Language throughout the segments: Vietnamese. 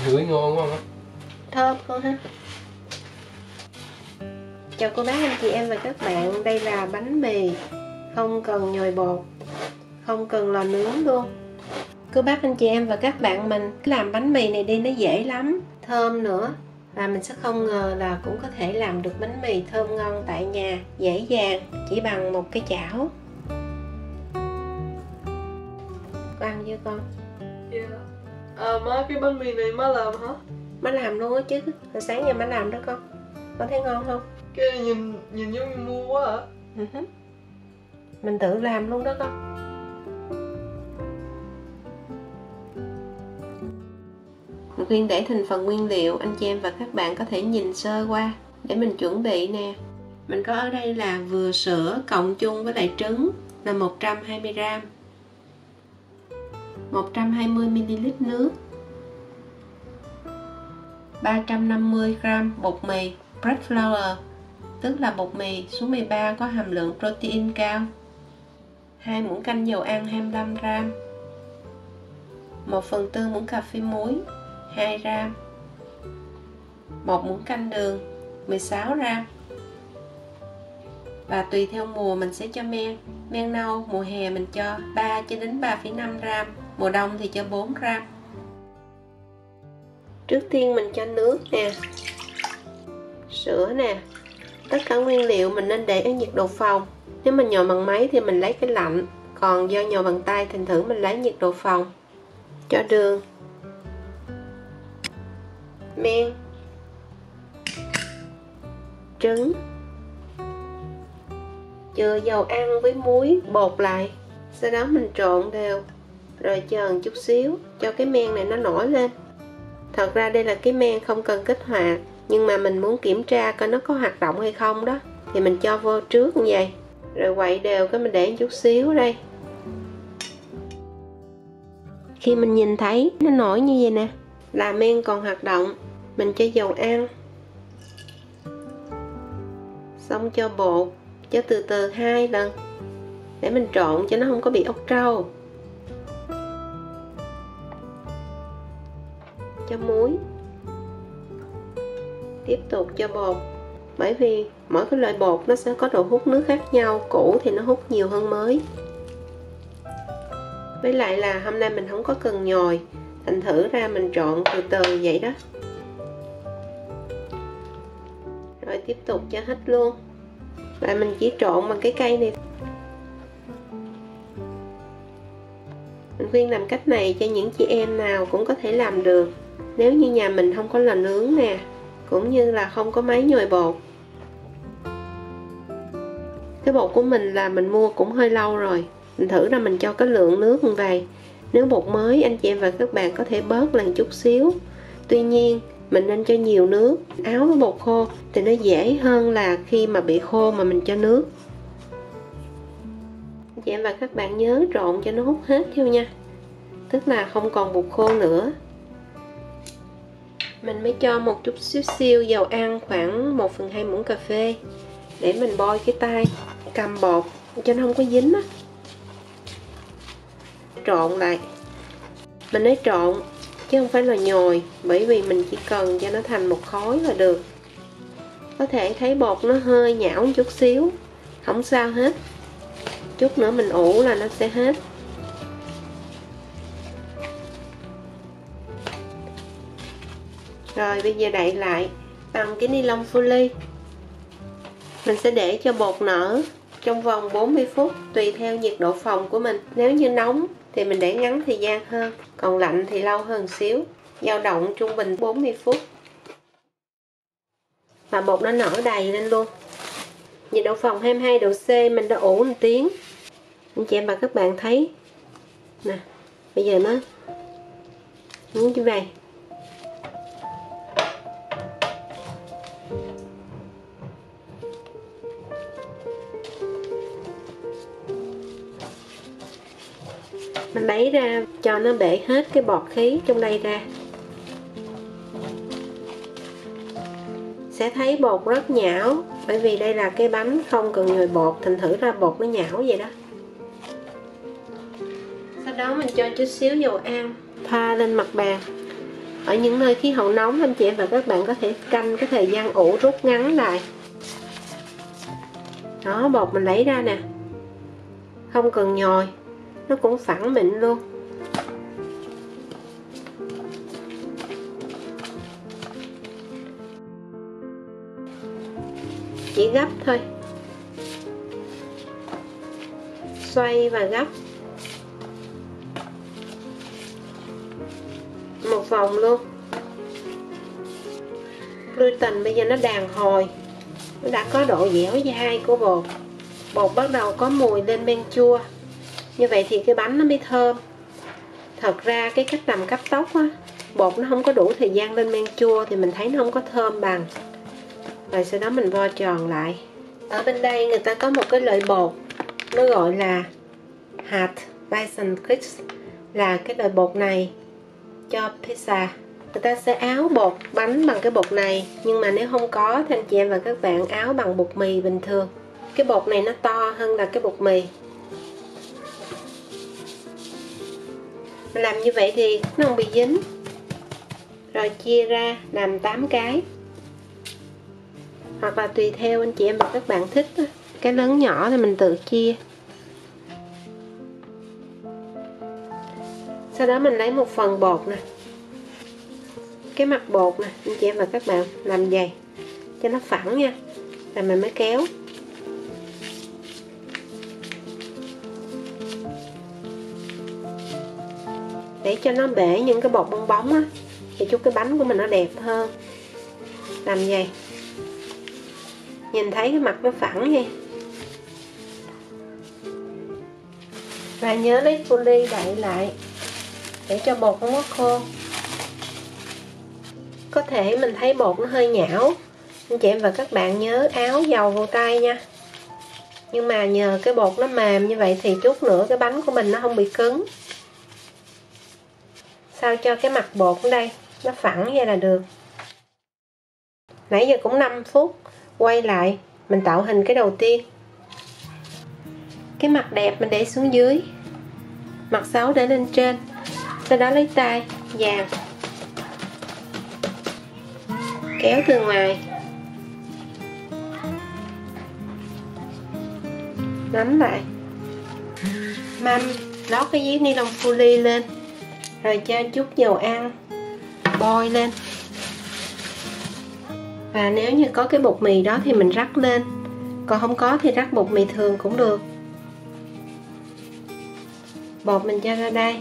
Ngửi ngon không á? Thơm con ha. Chào cô bác, anh chị em và các bạn. Đây là bánh mì không cần nhồi bột, không cần lò nướng luôn. Cô bác, anh chị em và các bạn, mình làm bánh mì này đi nó dễ lắm, thơm nữa. Và mình sẽ không ngờ là cũng có thể làm được bánh mì thơm ngon tại nhà, dễ dàng, chỉ bằng một cái chảo. Có ăn chưa con? Dạ. Má, cái bánh mì này má làm hả? Má làm luôn á chứ, hồi sáng giờ má làm đó con. Con thấy ngon không? Cái này nhìn giống như mua quá hả? Mình tự làm luôn đó con. Mình khuyên để thành phần nguyên liệu anh chị em và các bạn có thể nhìn sơ qua để mình chuẩn bị nè. Mình có ở đây là vừa sữa cộng chung với lại trứng là 120g, 120ml nước, 350g bột mì bread flour, tức là bột mì số 13 có hàm lượng protein cao, 2 muỗng canh dầu ăn 25g, 1/4 muỗng cà phê muối 2g, 1 muỗng canh đường 16g. Và tùy theo mùa mình sẽ cho men. Men nâu mùa hè mình cho 3 cho đến 3,5g, mùa đông thì cho 4g. Trước tiên mình cho nước nè, sữa nè. Tất cả nguyên liệu mình nên để ở nhiệt độ phòng. Nếu mình nhồi bằng máy thì mình lấy cái lạnh, còn do nhồi bằng tay thành thử mình lấy nhiệt độ phòng. Cho đường, men, trứng, chừa dầu ăn với muối bột lại. Sau đó mình trộn đều, rồi chờ một chút xíu cho cái men này nó nổi lên. Thật ra đây là cái men không cần kích hoạt, nhưng mà mình muốn kiểm tra coi nó có hoạt động hay không đó, thì mình cho vô trước như vậy, rồi quậy đều, cái mình để một chút xíu ở đây. Khi mình nhìn thấy nó nổi như vậy nè là men còn hoạt động. Mình cho dầu ăn, xong cho bột, cho từ từ 2 lần để mình trộn cho nó không có bị ốc trâu. Cho muối, tiếp tục cho bột, bởi vì mỗi cái loại bột nó sẽ có độ hút nước khác nhau, cũ thì nó hút nhiều hơn mới. Với lại là hôm nay mình không có cần nhồi, thành thử ra mình trộn từ từ vậy đó. Rồi tiếp tục cho hết luôn. Và mình chỉ trộn bằng cái cây này. Mình khuyên làm cách này cho những chị em nào cũng có thể làm được. Nếu như nhà mình không có lò nướng nè, cũng như là không có máy nhồi bột. Cái bột của mình là mình mua cũng hơi lâu rồi, mình thử ra mình cho cái lượng nước như vậy. Nếu bột mới anh chị em và các bạn có thể bớt lên chút xíu. Tuy nhiên mình nên cho nhiều nước. Áo với bột khô thì nó dễ hơn là khi mà bị khô mà mình cho nước. Anh chị em và các bạn nhớ trộn cho nó hút hết theo nha, tức là không còn bột khô nữa. Mình mới cho một chút xíu dầu ăn, khoảng 1/2 muỗng cà phê, để mình bôi cái tay cầm bột cho nó không có dính á. Trộn lại, mình lấy trộn chứ không phải là nhồi, bởi vì mình chỉ cần cho nó thành một khối là được. Có thể thấy bột nó hơi nhão một chút xíu, không sao hết, chút nữa mình ủ là nó sẽ hết. Rồi bây giờ đậy lại bằng cái ni lông folie. Mình sẽ để cho bột nở trong vòng 40 phút tùy theo nhiệt độ phòng của mình. Nếu như nóng thì mình để ngắn thời gian hơn, còn lạnh thì lâu hơn xíu, dao động trung bình 40 phút. Và bột nó nở đầy lên luôn. Nhiệt độ phòng 22 độ C, mình đã ủ 1 tiếng. Anh chị em và các bạn thấy nè, bây giờ nó như vậy. Mình lấy ra cho nó bể hết cái bọt khí trong đây ra. Sẽ thấy bột rất nhão, bởi vì đây là cái bánh không cần nhồi bột, thành thử ra bột nó nhão vậy đó. Sau Sau đó mình cho chút xíu dầu ăn thoa lên mặt bàn. Ở những nơi khí hậu nóng, anh chị em và các bạn có thể canh cái thời gian ủ rút ngắn lại. Đó, bột mình lấy ra nè, không cần nhồi, nó cũng phẳng mịn luôn. Chỉ gấp thôi, xoay và gấp một vòng luôn. Gluten bây giờ nó đàn hồi, nó đã có độ dẻo dai của bột. Bột bắt đầu có mùi lên men chua, như vậy thì cái bánh nó mới thơm. Thật ra cái cách làm cấp tốc á, bột nó không có đủ thời gian lên men chua thì mình thấy nó không có thơm bằng. Rồi sau đó mình vo tròn lại. Ở bên đây người ta có một cái loại bột, nó gọi là hạt Bison Crisp, là cái loại bột này cho pizza. Người ta sẽ áo bột bánh bằng cái bột này, nhưng mà nếu không có thì anh chị em và các bạn áo bằng bột mì bình thường. Cái bột này nó to hơn là cái bột mì. Mình làm như vậy thì nó không bị dính. Rồi chia ra làm 8 cái, hoặc là tùy theo anh chị em và các bạn thích. Cái lớn nhỏ thì mình tự chia. Sau đó mình lấy một phần bột nè, cái mặt bột nè, anh chị em và các bạn làm dày cho nó phẳng nha, rồi mình mới kéo. Để cho nó bể những cái bột bong bóng á, thì chút cái bánh của mình nó đẹp hơn. Làm vậy, nhìn thấy cái mặt nó phẳng nha. Và nhớ lấy cô ly đậy lại để cho bột không có khô. Có thể mình thấy bột nó hơi nhão, anh chị em và các bạn nhớ áo dầu vào tay nha. Nhưng mà nhờ cái bột nó mềm như vậy thì chút nữa cái bánh của mình nó không bị cứng. Sao cho cái mặt bột ở đây nó phẳng vậy là được. Nãy giờ cũng 5 phút. Quay lại, mình tạo hình cái đầu tiên. Cái mặt đẹp mình để xuống dưới, mặt xấu để lên trên. Sau đó lấy tay vàng kéo từ ngoài, nắm lại, mâm lót cái giấy ni lông folie lên, rồi cho chút dầu ăn bôi lên. Và nếu như có cái bột mì đó thì mình rắc lên, còn không có thì rắc bột mì thường cũng được. Bột mình cho ra đây.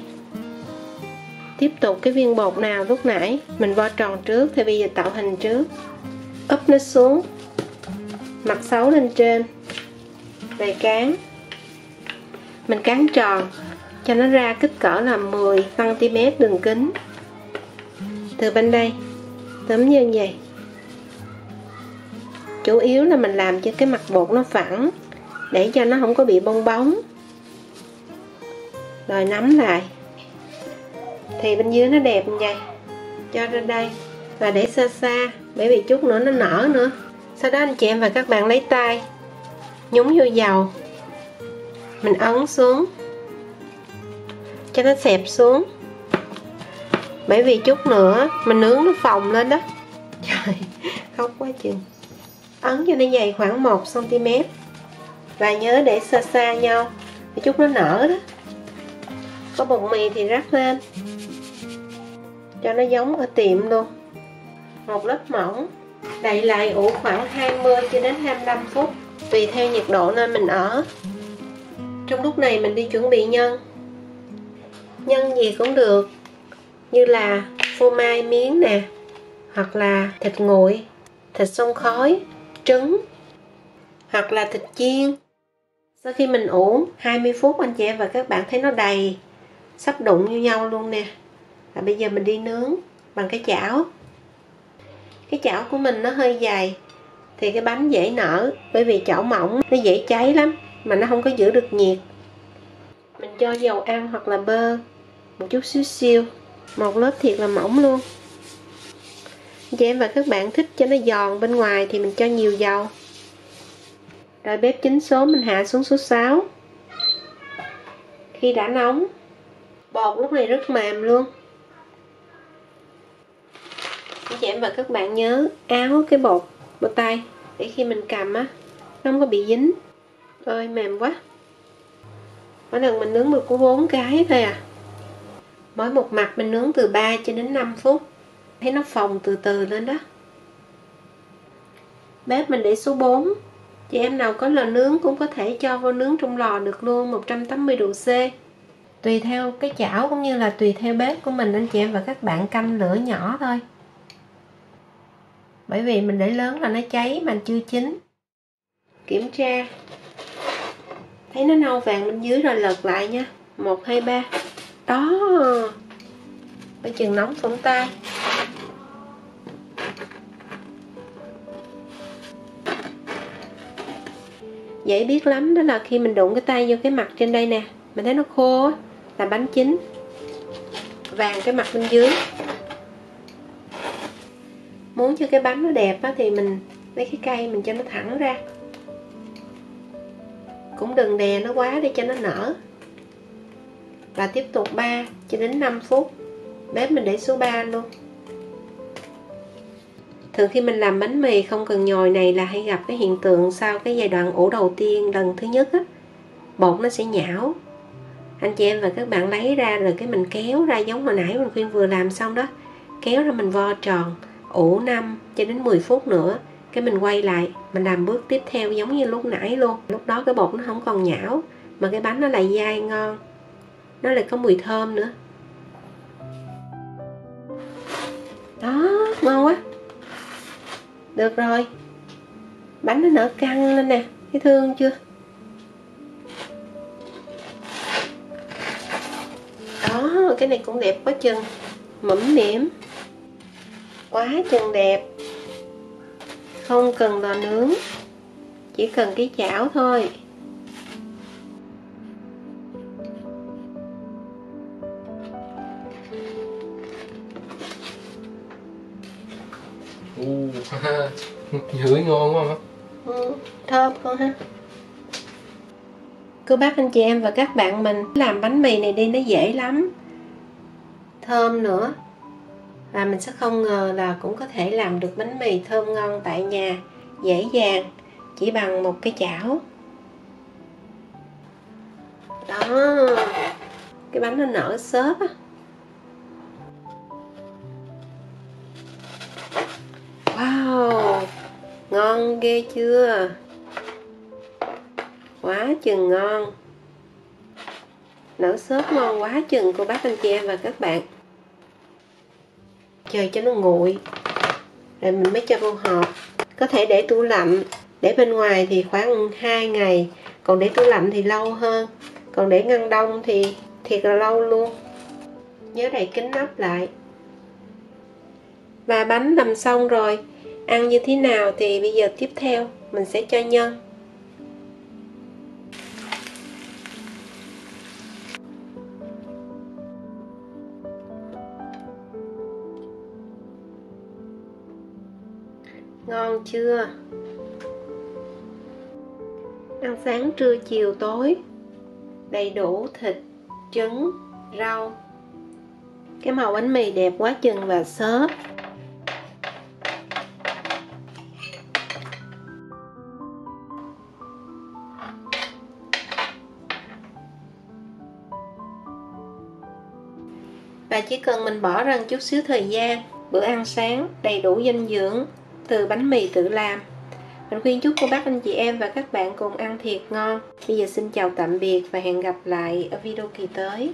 Tiếp tục cái viên bột nào lúc nãy mình vo tròn trước thì bây giờ tạo hình trước. Úp nó xuống, mặt xấu lên trên, rồi cán. Mình cán tròn cho nó ra kích cỡ là 10 cm đường kính. Từ bên đây túm như vậy. Chủ yếu là mình làm cho cái mặt bột nó phẳng, để cho nó không có bị bong bóng. Rồi nắm lại thì bên dưới nó đẹp như vậy. Cho ra đây và để xa xa, bởi vì chút nữa nó nở nữa. Sau đó anh chị em và các bạn lấy tay nhúng vô dầu, mình ấn xuống cho nó xẹp xuống, bởi vì chút nữa mình nướng nó phồng lên đó. Trời, khóc quá chừng. Ấn cho nó dày khoảng 1 cm. Và nhớ để xa xa nhau, để chút nó nở đó. Có bột mì thì rắc lên cho nó giống ở tiệm luôn. Một lớp mỏng, đậy lại ủ khoảng 20 cho đến 25 phút, tùy theo nhiệt độ nơi mình ở. Trong lúc này mình đi chuẩn bị nhân. Nhân gì cũng được, như là phô mai miếng nè, hoặc là thịt nguội, thịt xông khói, trứng, hoặc là thịt chiên. Sau khi mình ủ 20 phút anh chị em và các bạn thấy nó đầy, sắp đụng như nhau luôn nè. Và bây giờ mình đi nướng bằng cái chảo. Cái chảo của mình nó hơi dày thì cái bánh dễ nở, bởi vì chảo mỏng nó dễ cháy lắm mà nó không có giữ được nhiệt. Mình cho dầu ăn hoặc là bơ một chút xíu xiu, một lớp thiệt là mỏng luôn. Anh chị em và các bạn thích cho nó giòn bên ngoài thì mình cho nhiều dầu. Rồi bếp 9 số mình hạ xuống số 6. Khi đã nóng Bột lúc này rất mềm luôn. Anh chị em và các bạn nhớ áo cái bột tay để khi mình cầm á nó không có bị dính. Ôi mềm quá. Mỗi lần mình nướng được có 4 cái thôi à. Mỗi một mặt mình nướng từ 3 cho đến 5 phút. Thấy nó phồng từ từ lên đó. Bếp mình để số 4. Chị em nào có lò nướng cũng có thể cho vô nướng trong lò được luôn, 180 độ C. Tùy theo cái chảo cũng như là tùy theo bếp của mình, anh chị em và các bạn canh lửa nhỏ thôi. Bởi vì mình để lớn là nó cháy mà chưa chín. Kiểm tra. Thấy nó nâu vàng bên dưới rồi lật lại nha. 1, 2, 3. Đó. Coi chừng nóng phỏng tay. Dễ biết lắm đó là khi mình đụng cái tay vô cái mặt trên đây nè, mình thấy nó khô á, là bánh chín. Vàng cái mặt bên dưới. Muốn cho cái bánh nó đẹp á thì mình lấy cái cây mình cho nó thẳng ra. Cũng đừng đè nó quá để cho nó nở. Và tiếp tục 3 cho đến 5 phút. Bếp mình để số 3 luôn. Thường khi mình làm bánh mì không cần nhồi này là hay gặp cái hiện tượng sau cái giai đoạn ủ đầu tiên lần thứ nhất á, bột nó sẽ nhão. Anh chị em và các bạn lấy ra rồi cái mình kéo ra giống hồi nãy mình Khuyên vừa làm xong đó. Kéo ra mình vo tròn, ủ 5 cho đến 10 phút nữa. Cái mình quay lại, mình làm bước tiếp theo giống như lúc nãy luôn. Lúc đó cái bột nó không còn nhão, mà cái bánh nó lại dai ngon. Nó lại có mùi thơm nữa. Đó, ngon quá. Được rồi. Bánh nó nở căng lên nè, thấy thương chưa? Đó, cái này cũng đẹp quá chừng. Mũm mĩm. Quá chừng đẹp. Không cần lò nướng, chỉ cần cái chảo thôi. Ngửi ngon quá hả? Thơm không ha? Cô bác anh chị em và các bạn mình làm bánh mì này đi nó dễ lắm. Thơm nữa. Và mình sẽ không ngờ là cũng có thể làm được bánh mì thơm ngon tại nhà, dễ dàng, chỉ bằng một cái chảo. Đó, cái bánh nó nở xốp á. Wow, ngon ghê chưa? Quá chừng ngon. Nở xốp ngon quá chừng cô bác anh chị em và các bạn. Chờ cho nó nguội rồi mình mới cho vô hộp. Có thể để tủ lạnh, để bên ngoài thì khoảng 2 ngày, còn để tủ lạnh thì lâu hơn, còn để ngăn đông thì thiệt là lâu luôn. Nhớ đậy kín nắp lại. Và bánh làm xong rồi, ăn như thế nào thì bây giờ tiếp theo mình sẽ cho nhân. Ngon chưa? Ăn sáng trưa chiều tối, đầy đủ thịt, trứng, rau. Cái màu bánh mì đẹp quá chừng và xốp. Và chỉ cần mình bỏ ra một chút xíu thời gian, bữa ăn sáng đầy đủ dinh dưỡng từ bánh mì tự làm. Mình khuyên chúc cô bác anh chị em và các bạn cùng ăn thiệt ngon. Bây giờ xin chào tạm biệt và hẹn gặp lại ở video kỳ tới.